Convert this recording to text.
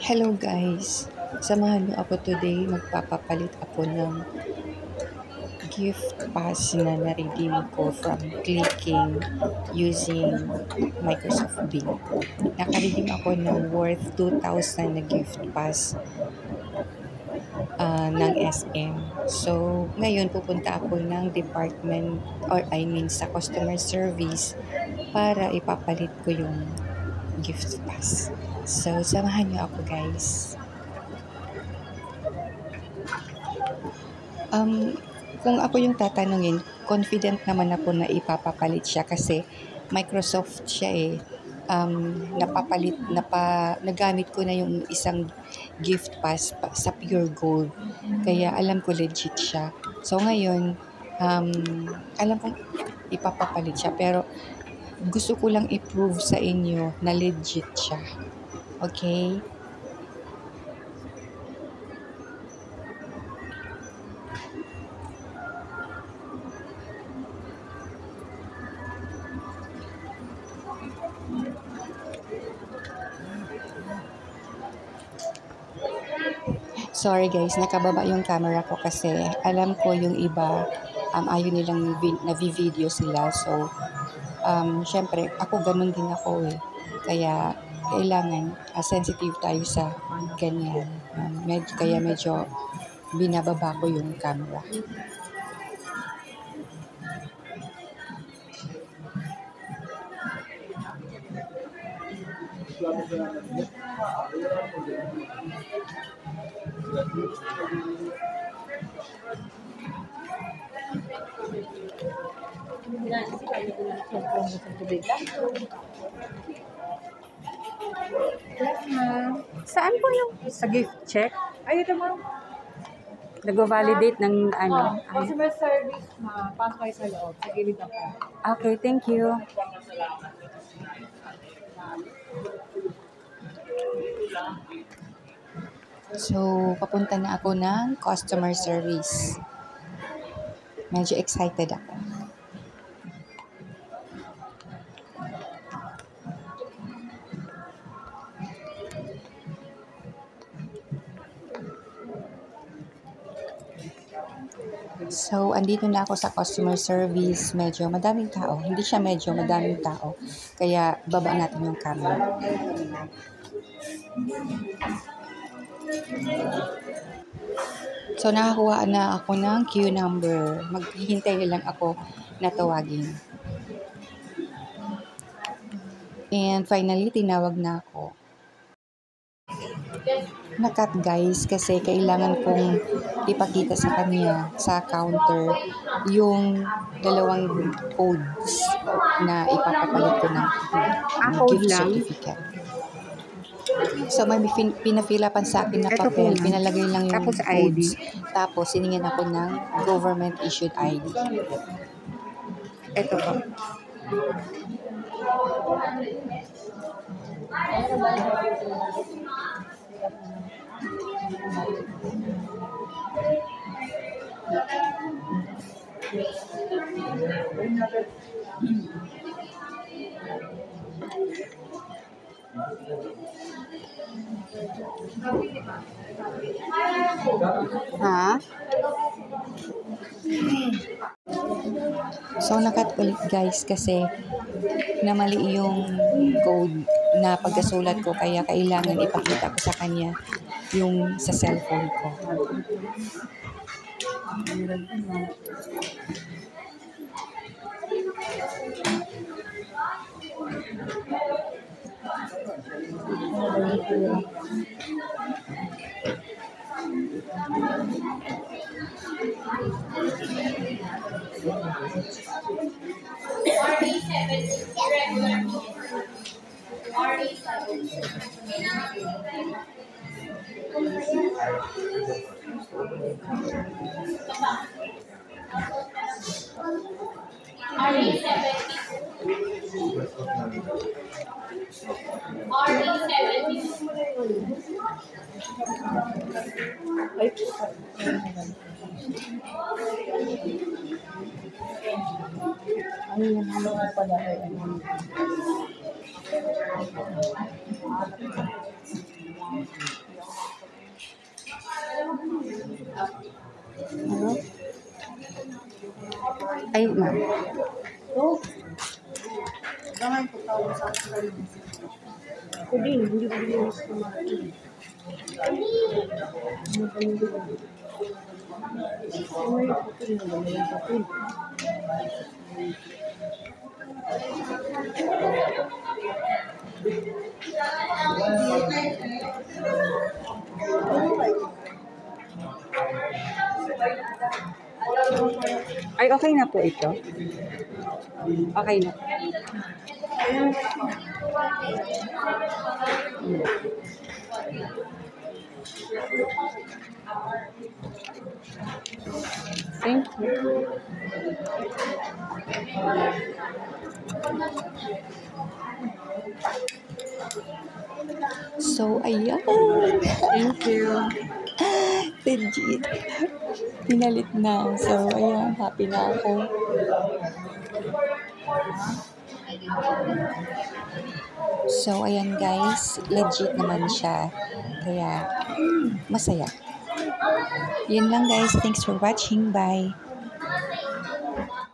Hello guys! Samahan niyo ako today. Magpapapalit ako ng gift pass na na-redeem ko from clicking using Microsoft Bing. Naka-redeem ako ng worth 2,000 na gift pass ng SM. So, ngayon pupunta ako ng department sa customer service para ipapalit ko yung gift pass. So, samahan niyo ako guys. Kung ako yung tatanungin, confident naman ako na ipapapalit siya kasi Microsoft siya eh. Nagamit ko na yung isang gift pass sa Pure Gold. Kaya alam ko legit siya. So ngayon, alam kong ipapapalit siya pero gusto ko lang i-prove sa inyo na legit siya. Okay? Sorry guys, nakababa yung camera ko kasi alam ko yung iba ayaw nilang na-video sila. So, syempre, ako ganun din ako eh. Kaya, kailangan sensitive tayo sa ganyan. Kaya medyo binababa ko yung camera. Saan po yung sa gift check? Ay, ito mo. Nag-validate ng ano? Customer service, pasok kayo sa loob. Sa gilid ako. Okay, thank you. So, papunta na ako ng customer service. Medyo excited ako. So, andito na ako sa customer service. Medyo madaming tao. Hindi siya medyo madaming tao. Kaya, baba natin yung camera. So, nakakuha na ako ng queue number. Maghihintay lang ako na tawagin. And finally, tinawag na ako. Nakat guys kasi kailangan kong ipakita sa kanya sa counter yung dalawang codes na ipapapalit ko ng gift certificate. So may pinafilapan sa akin na papel, pinalagay lang yung codes. Tapos siningin ako ng government issued ID. Ito po. Ha? So, nakat ulit guys kasi namali yung code na pagkasulat ko kaya kailangan ipakita ko sa kanya yung sa cellphone ko. Ayun, ano pala ay Ano? Ay, ma'am. Oh, gangan po tawag sa akin. Ako din, hindi ko din gusto kumain. Ano pa nyo din? Ano yung papel na ba? May papel. Ay, okay na po ito. Okay na. Thank you. So, ayan. Thank you. Legit. Pinalit na. So, ayan. Happy na ako. So, ayan guys. Legit naman siya. Kaya, masaya. Yun lang guys. Thanks for watching. Bye.